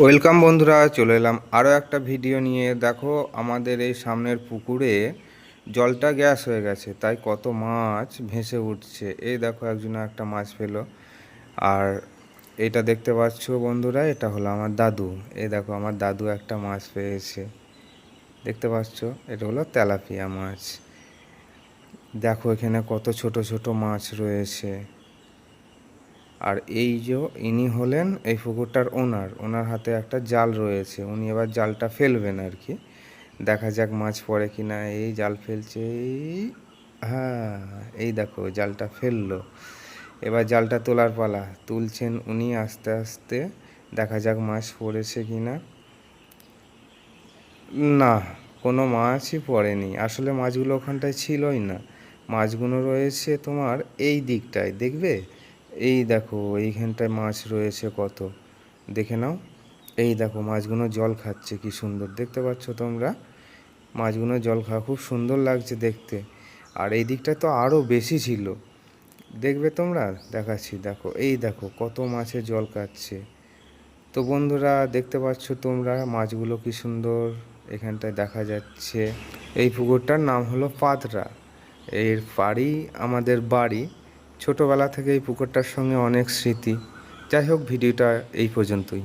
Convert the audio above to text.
Welcome বন্ধুরা, চলে এলাম আরও একটা ভিডিও নিয়ে। দেখো, আমাদের এই সামনের পুকুরে জলটা গ্যাস হয়ে গেছে, তাই কত মাছ ভেসে উঠছে। এই দেখো, একজন একটা মাছ পেলো। আর এটা দেখতে পাচ্ছ বন্ধুরা, এটা হলো আমার দাদু। এই দেখো, আমার দাদু একটা মাছ পেয়েছে, দেখতে পাচ্ছ? এটা হলো তেলাপিয়া মাছ। দেখো এখানে কত ছোট ছোট মাছ রয়েছে। আর এই যে ইনি হলেন এই পুকুরটার ওনার হাতে একটা জাল রয়েছে। উনি এবার জালটা ফেলবেন আর কি। দেখা যাক মাছ পড়ে কি না। এই জাল ফেলছে, হ্যাঁ, এই দেখো জালটা ফেললো। এবার জালটা তোলার পালা। তুলছেন উনি আস্তে আস্তে। দেখা যাক মাছ পড়েছে কি না। না, কোনো মাছই পড়েনি। আসলে মাছগুলো ওখানটায় ছিলই না। মাছগুলো রয়েছে তোমার এই দিকটায়, দেখবে? এই দেখো, এইখানটায় মাছ রয়েছে কত, দেখে নাও। এই দেখো, মাছগুলো জল খাচ্ছে, কি সুন্দর দেখতে পাচ্ছ তোমরা? মাছগুলো জল খাওয়া খুব সুন্দর লাগছে দেখতে। আর এই দিকটায় তো আরও বেশি ছিল, দেখবে তোমরা? দেখাচ্ছি, দেখো, এই দেখো কত মাছে জল খাচ্ছে। তো বন্ধুরা, দেখতে পাচ্ছ তোমরা মাছগুলো কি সুন্দর এখানটায় দেখা যাচ্ছে। এই পুকুরটার নাম হলো পাতরা। এর পাড়ি আমাদের বাড়ি। ছোটোবেলা থেকে এই পুকুরটার সঙ্গে অনেক স্মৃতি। যাই হোক, ভিডিওটা এই পর্যন্তই।